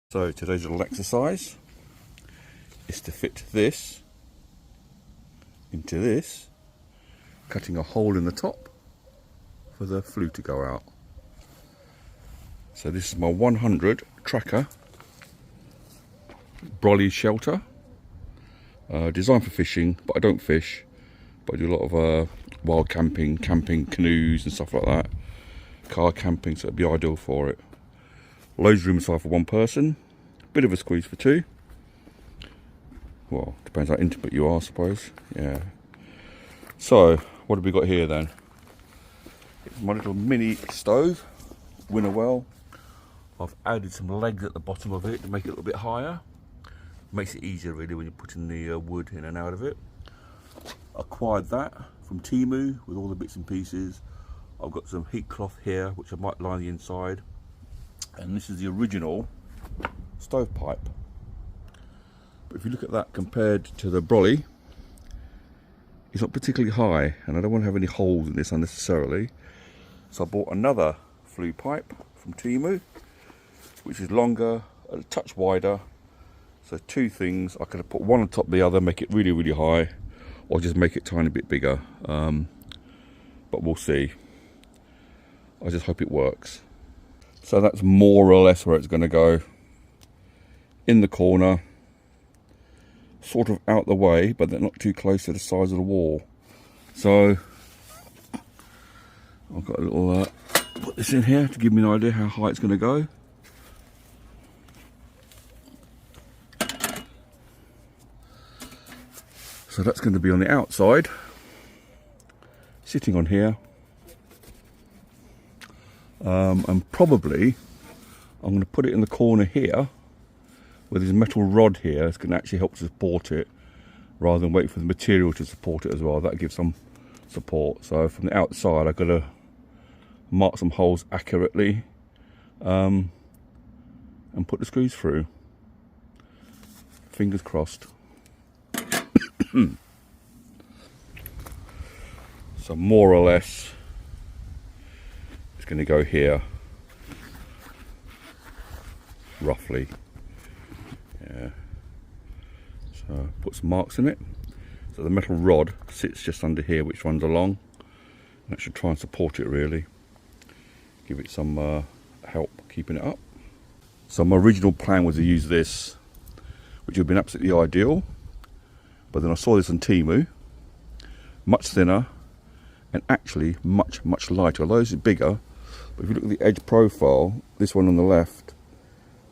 So today's little exercise is to fit this into this, cutting a hole in the top for the flue to go out. So this is my 100 Trakker brolly shelter, designed for fishing, but I don't fish, but I do a lot of wild camping canoes and stuff like that, car camping, so it'd be ideal for it. Loads of room inside for one person, bit of a squeeze for two. Well, depends how intimate you are, I suppose. Yeah. So, what have we got here then? It's my little mini stove, Winterwell. I've added some legs at the bottom of it to make it a little bit higher. Makes it easier really when you're putting the wood in and out of it. Acquired that from Temu with all the bits and pieces. I've got some heat cloth here, which I might line the inside. And this is the original stovepipe. But if you look at that compared to the brolly, it's not particularly high, and I don't want to have any holes in this unnecessarily. So I bought another flue pipe from Temu, which is longer, a touch wider. So two things, I could have put one on top of the other, make it really, really high, or just make it a tiny bit bigger. But we'll see. I just hope it works. So that's more or less where it's going to go. In the corner, sort of out the way, but they're not too close to the sides of the wall. So I've got a little put this in here to give me an idea how high it's going to go. So that's going to be on the outside, sitting on here. And probably I'm going to put it in the corner here with this metal rod here. It's going to actually help to support it rather than wait for the material to support it as well. That gives some support. So from the outside I've got to mark some holes accurately and put the screws through. Fingers crossed. So more or less it's going to go here, roughly. Yeah. So put some marks in it. So the metal rod sits just under here, which runs along, and that should try and support it really. Give it some help keeping it up. So my original plan was to use this, which would have been absolutely ideal. But then I saw this on Temu, much thinner and actually much lighter. Although this is bigger, but if you look at the edge profile, this one on the left,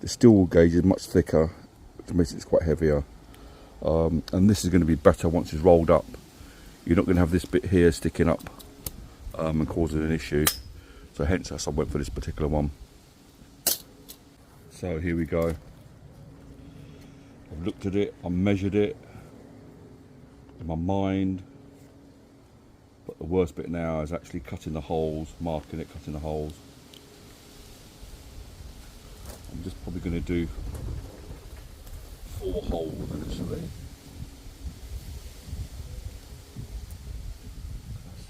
the steel gauge is much thicker, which makes it quite heavier. And this is going to be better once it's rolled up. You're not going to have this bit here sticking up and causing an issue. So hence I went for this particular one. So here we go. I've looked at it, I measured it in my mind, but the worst bit now is actually cutting the holes, marking it, cutting the holes. I'm just probably going to do 4 holes actually.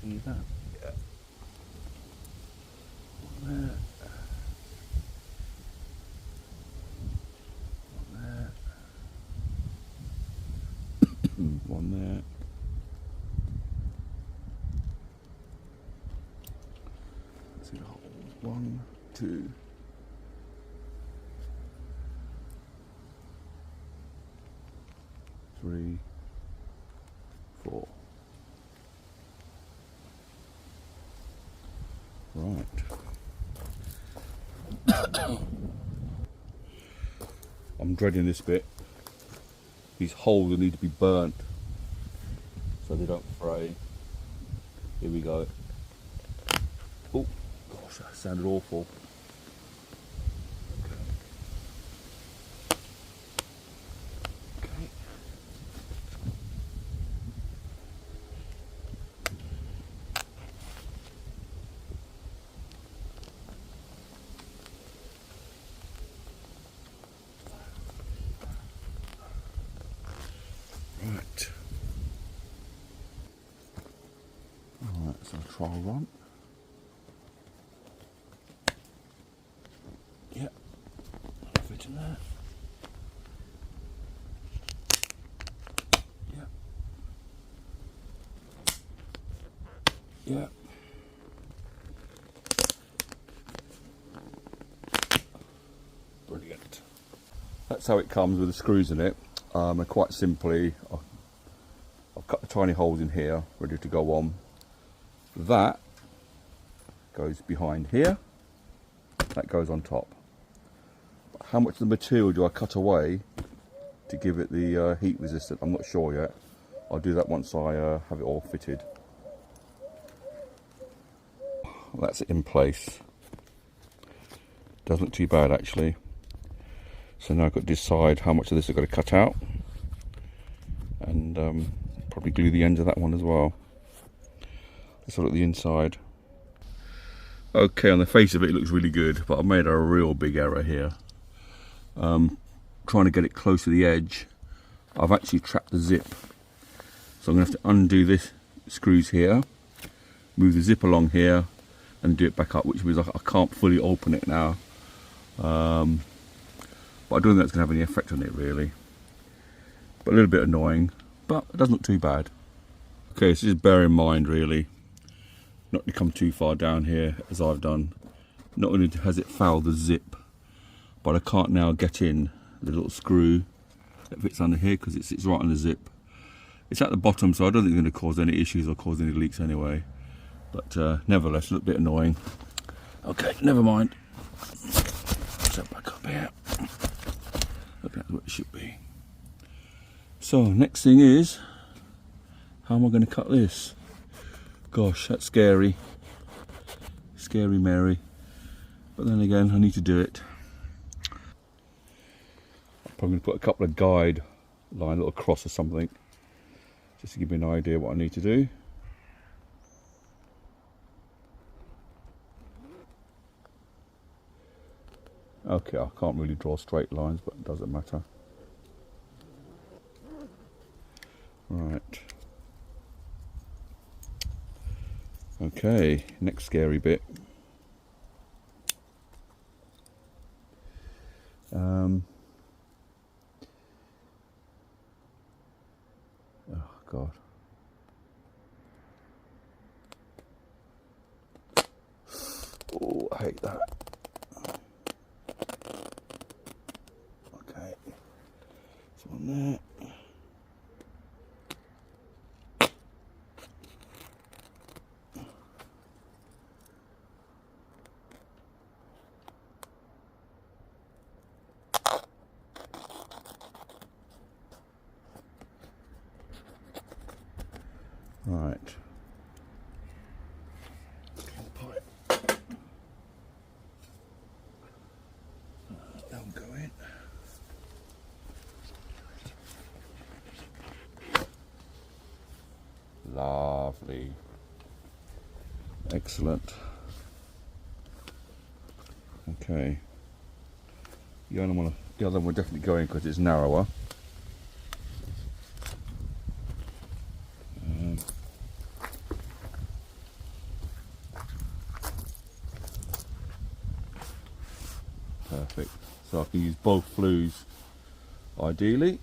Can I see that? Yeah. One there. One there. One there. Let's see the hole. 1, 2. 3, 4. Right. I'm dreading this bit. These holes need to be burnt so they don't fray. Here we go. Oh gosh, that sounded awful. Alright, so trial run. Yep, fit in there. That's how it comes with the screws in it. And quite simply, I've cut the tiny holes in here, ready to go on. That goes behind here, that goes on top. How much of the material do I cut away to give it the heat resistant? I'm not sure yet. I'll do that once I have it all fitted. Well, that's it in place. Doesn't look too bad actually. So now I've got to decide how much of this I've got to cut out, and probably glue the ends of that one as well. Let's look at the inside. Okay, on the face of it, it looks really good, but I've made a real big error here. Trying to get it close to the edge, I've actually trapped the zip. So I'm going to have to undo this screws here, move the zip along here, and do it back up, which means I can't fully open it now. But I don't think that's going to have any effect on it really. But a little bit annoying, but it doesn't look too bad. Okay, so just bear in mind really, not to come too far down here as I've done. Not only has it fouled the zip, but I can't now get in the little screw that fits under here because it sits right on the zip. It's at the bottom, so I don't think it's going to cause any issues or cause any leaks anyway. But nevertheless, a little bit annoying. Okay, never mind. Set back up here. Look, that's what it should be. So next thing is, how am I going to cut this? Gosh, that's scary. Scary Mary. But then again, I need to do it. I'm probably going to put a couple of guide line, a little cross or something, just to give me an idea what I need to do. Okay, I can't really draw straight lines, but it doesn't matter. Right. Okay, next scary bit. Oh God. Oh, I hate that. Okay, so on there. Right. That'll go in. Lovely. Excellent. Okay. The other one will definitely go in because it's narrower. Perfect. So I can use both flues ideally.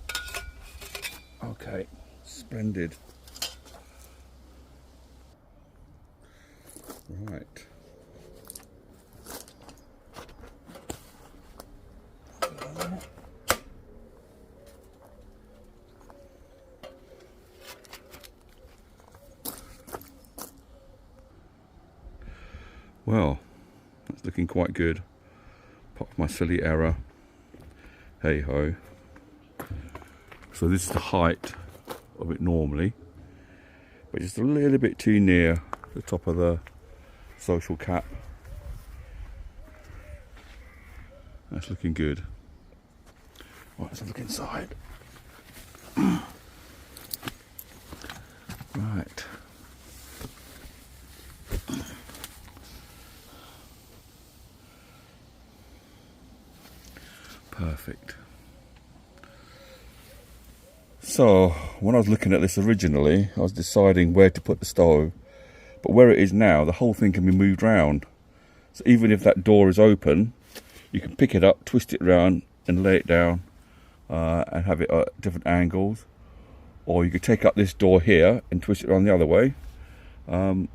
Okay, splendid. Right. Well, that's looking quite good. Apart from my silly error. Hey ho. So this is the height of it normally, but just a little bit too near the top of the social cap. That's looking good. Right, let's have a look inside. Right. Perfect. So when I was looking at this originally, I was deciding where to put the stove, but where it is now, the whole thing can be moved round. So even if that door is open, you can pick it up, twist it around and lay it down and have it at different angles. Or you could take up this door here and twist it around the other way. And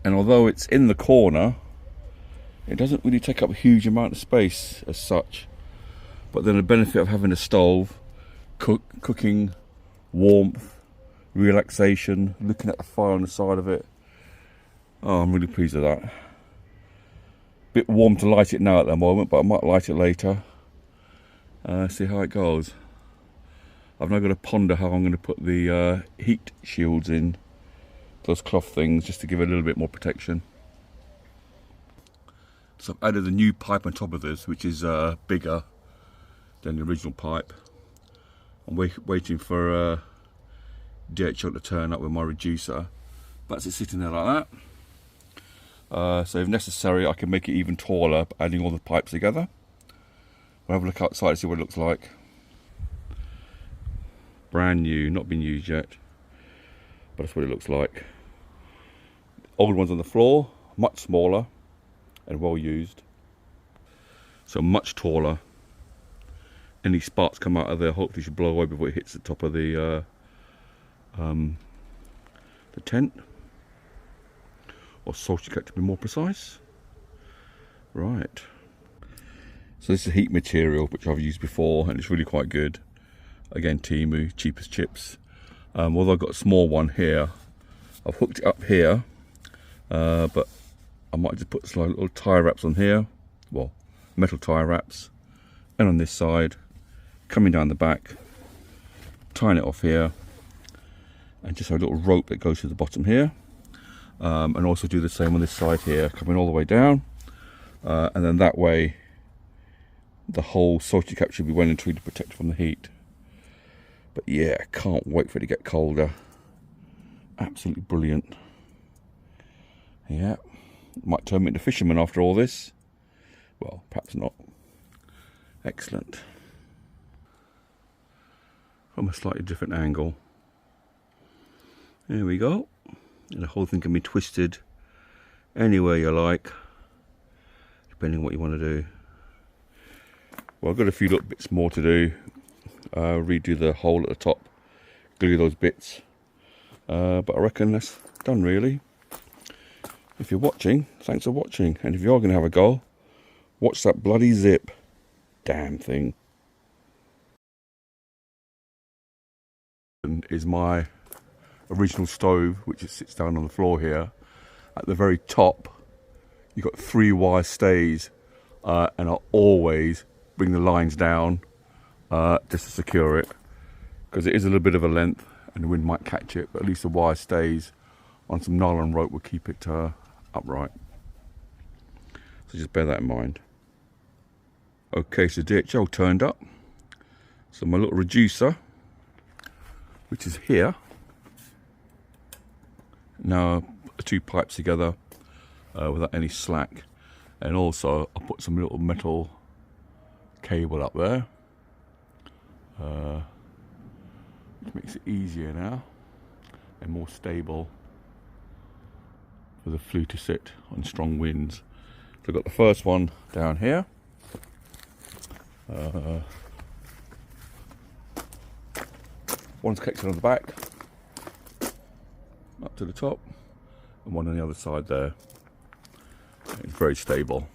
although it's in the corner, it doesn't really take up a huge amount of space as such. But then the benefit of having a stove, cooking, warmth, relaxation, looking at the fire on the side of it. Oh, I'm really pleased with that. Bit warm to light it now at the moment, but I might light it later. See how it goes. I've now got to ponder how I'm going to put the heat shields in, those cloth things, just to give it a little bit more protection. So I've added a new pipe on top of this, which is bigger than the original pipe. I'm waiting for DHL to turn up with my reducer. That's it sitting there like that. So if necessary, I can make it even taller by adding all the pipes together. We'll have a look outside and see what it looks like. Brand new, not been used yet, but that's what it looks like. Old ones on the floor, much smaller and well used. So much taller. Any sparks come out of there, hopefully should blow away before it hits the top of the tent. Or salty cut to be more precise. Right. So this is heat material which I've used before and it's really quite good. Again, Temu, cheapest chips. Although I've got a small one here, I've hooked it up here, but I might just put some little tie wraps on here, well, metal tie wraps, and on this side, coming down the back, tying it off here, and just a little rope that goes to the bottom here, and also do the same on this side here, coming all the way down, and then that way, the whole salty cap should be well and truly protected from the heat. But yeah, can't wait for it to get colder. Absolutely brilliant. Yeah, might turn me into fisherman after all this. Well, perhaps not. Excellent. From a slightly different angle. There we go. And the whole thing can be twisted anywhere you like, depending on what you want to do. Well, I've got a few little bits more to do. Redo the hole at the top, glue those bits, but I reckon that's done really. If you're watching, thanks for watching, and if you are going to have a go, watch that bloody zip. Damn thing. Is my original stove, which sits down on the floor here. At the very top, you've got 3 wire stays, and I always bring the lines down just to secure it, because it is a little bit of a length and the wind might catch it, but at least the wire stays on some nylon rope will keep it upright. So just bear that in mind. Okay, so DHL turned up. So my little reducer, which is here, now put the 2 pipes together without any slack, and also I put some little metal cable up there. Which makes it easier now and more stable for the Flue to sit on strong winds. So I've got the first one down here. One's connected on the back up to the top, and one on the other side there. It's very stable.